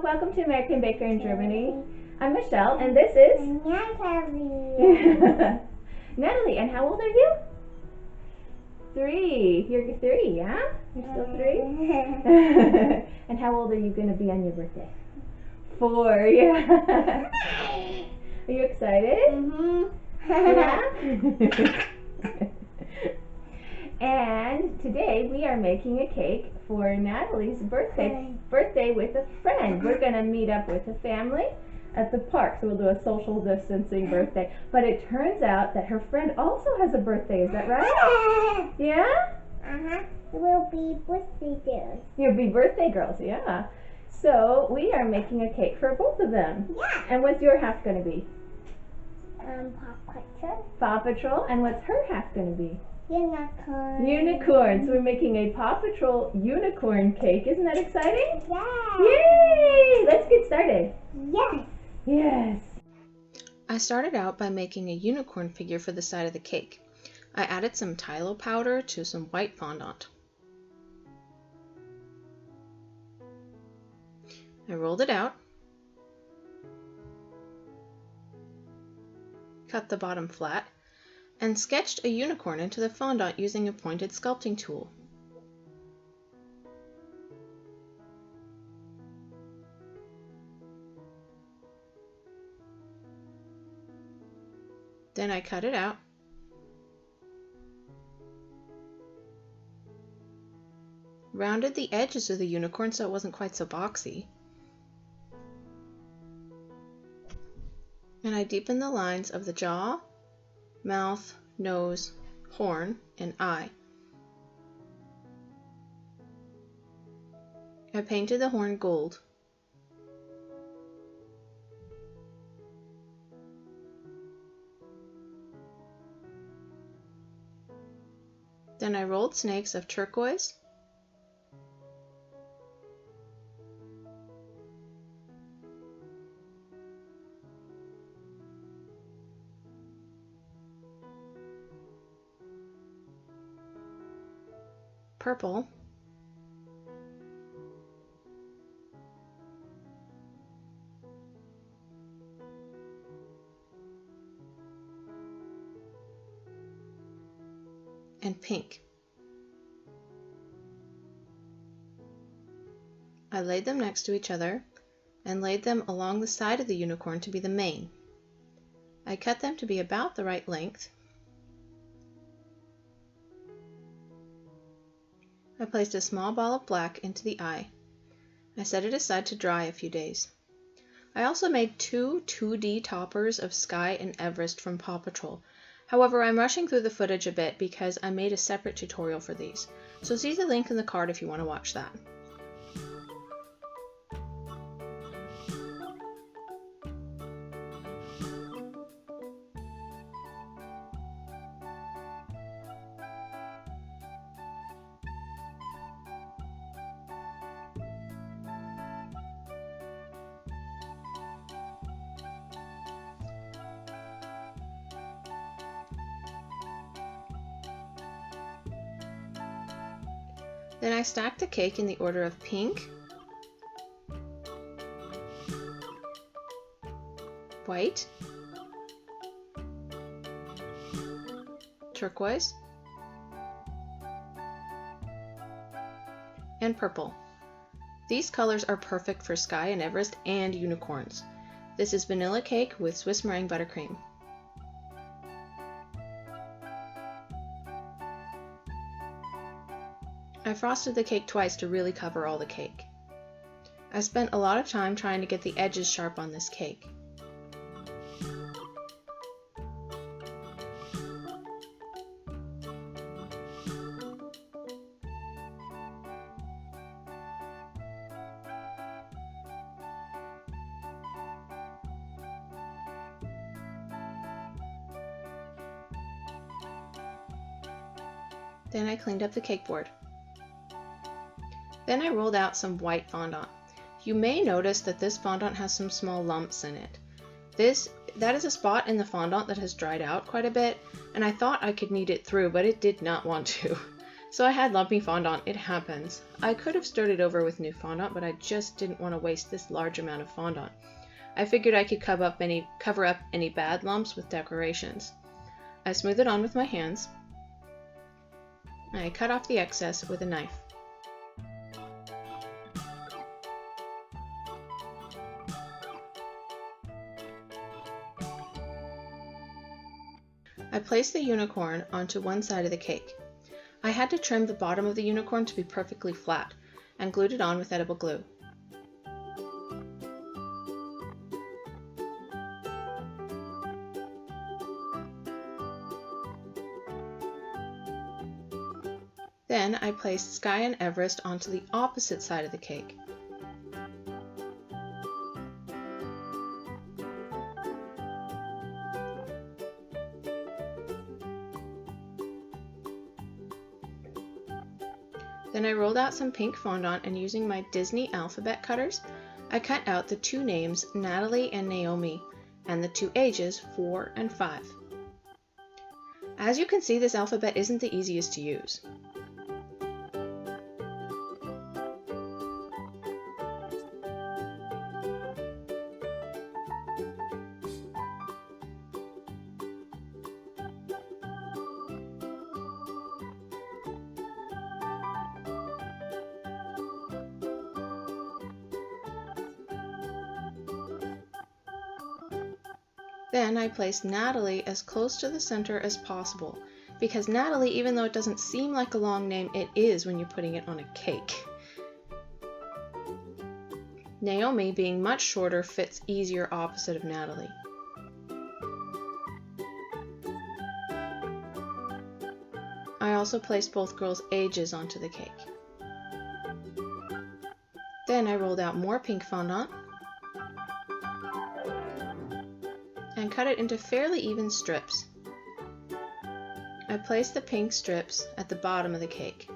welcome to American Baker in Germany. I'm Michelle, and this is Natalie. Natalie. And how old are you? 3. You're 3, yeah? You're still 3? And how old are you going to be on your birthday? 4, yeah. Are you excited? Yeah? And today we are making a cake for Natalie's birthday with a friend. We're going to meet up with the family at the park, so we'll do a social distancing birthday. But it turns out that her friend also has a birthday, is that right? Yeah? We'll be birthday girls. You'll be birthday girls, yeah. So we are making a cake for both of them. Yeah. And what's your half going to be? Paw Patrol. Paw Patrol. And what's her half going to be? Unicorn. Unicorn. So we're making a Paw Patrol unicorn cake. Isn't that exciting? Yeah. Yay! Let's get started. Yes. Yes. I started out by making a unicorn figure for the side of the cake. I added some Tylo powder to some white fondant. I rolled it out, cut the bottom flat, and sketched a unicorn into the fondant using a pointed sculpting tool. Then I cut it out, rounded the edges of the unicorn so it wasn't quite so boxy, and I deepened the lines of the jaw, mouth, nose, horn, and eye. I painted the horn gold. Then I rolled snakes of turquoise, purple, and pink. I laid them next to each other and laid them along the side of the unicorn to be the mane. I cut them to be about the right length. I placed a small ball of black into the eye. I set it aside to dry a few days. I also made 2 2D toppers of Sky and Everest from Paw Patrol. However, I'm rushing through the footage a bit because I made a separate tutorial for these. So see the link in the card if you want to watch that. Then I stacked the cake in the order of pink, white, turquoise, and purple. These colors are perfect for Sky and Everest and unicorns. This is vanilla cake with Swiss meringue buttercream. I frosted the cake twice to really cover all the cake. I spent a lot of time trying to get the edges sharp on this cake. Then I cleaned up the cake board. Then I rolled out some white fondant. You may notice that this fondant has some small lumps in it. That is a spot in the fondant that has dried out quite a bit, and I thought I could knead it through, but it did not want to. So I had lumpy fondant. It happens. I could have started over with new fondant, but I just didn't want to waste this large amount of fondant. I figured I could cover up any bad lumps with decorations. I smooth it on with my hands. I cut off the excess with a knife. I placed the unicorn onto one side of the cake. I had to trim the bottom of the unicorn to be perfectly flat and glued it on with edible glue. Then I placed Sky and Everest onto the opposite side of the cake. Then I rolled out some pink fondant and using my Disney alphabet cutters, I cut out the two names Natalie and Naomi and the two ages 4 and 5. As you can see, this alphabet isn't the easiest to use. Then I placed Natalie as close to the center as possible, because Natalie, even though it doesn't seem like a long name, it is when you're putting it on a cake. Naomi, being much shorter, fits easier opposite of Natalie. I also placed both girls' ages onto the cake. Then I rolled out more pink fondant and cut it into fairly even strips. I placed the pink strips at the bottom of the cake.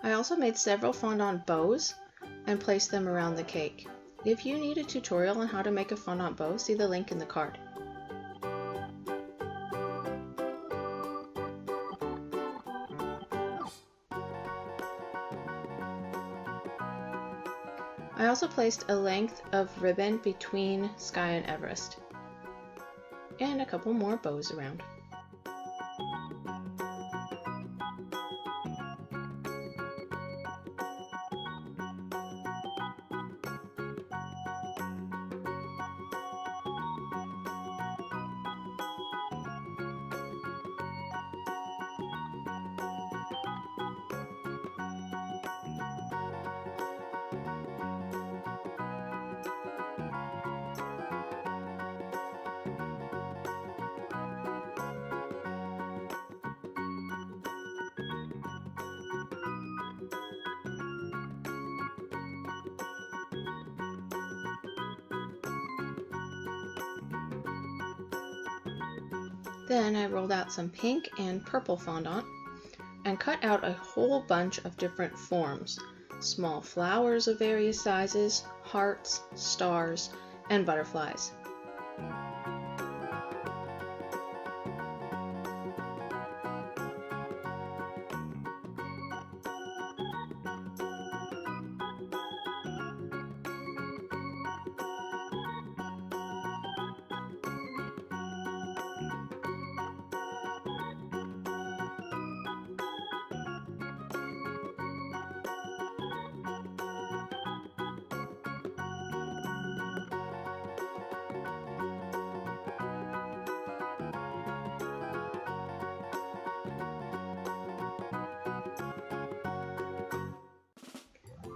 I also made several fondant bows and placed them around the cake. If you need a tutorial on how to make a fondant bow, see the link in the card. I also placed a length of ribbon between Sky and Everest, and a couple more bows around. Then I rolled out some pink and purple fondant and cut out a whole bunch of different forms, small flowers of various sizes, hearts, stars, and butterflies.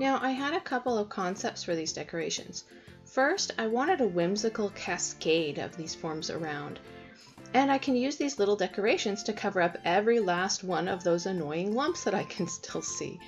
Now, I had a couple of concepts for these decorations. First, I wanted a whimsical cascade of these forms around, and I can use these little decorations to cover up every last one of those annoying lumps that I can still see.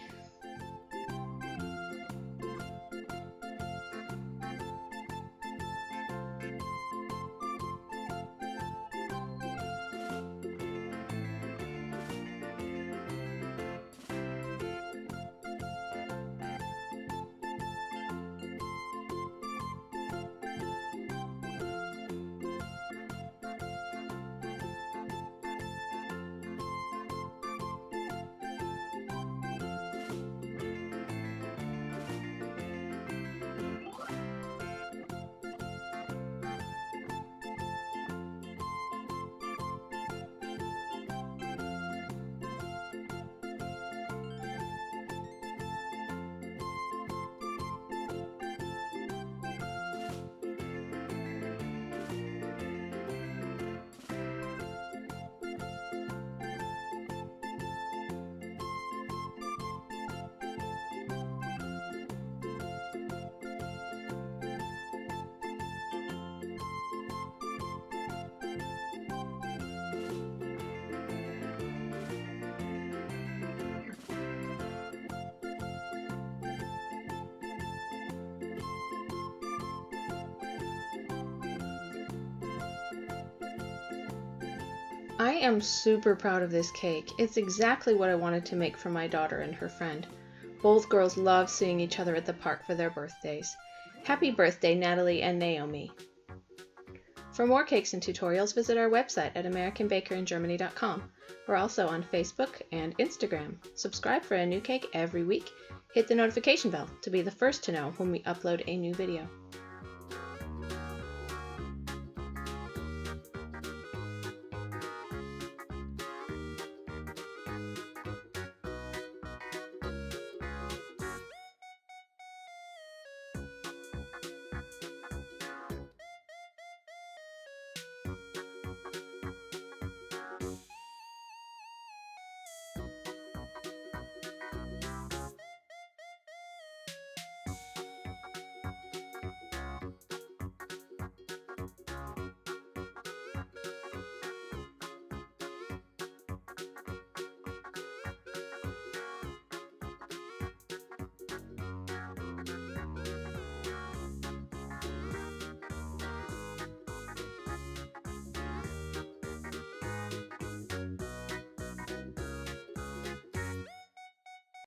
I am super proud of this cake. It's exactly what I wanted to make for my daughter and her friend. Both girls love seeing each other at the park for their birthdays. Happy birthday, Natalie and Naomi. For more cakes and tutorials, visit our website at AmericanBakerInGermany.com. We're also on Facebook and Instagram. Subscribe for a new cake every week. Hit the notification bell to be the first to know when we upload a new video.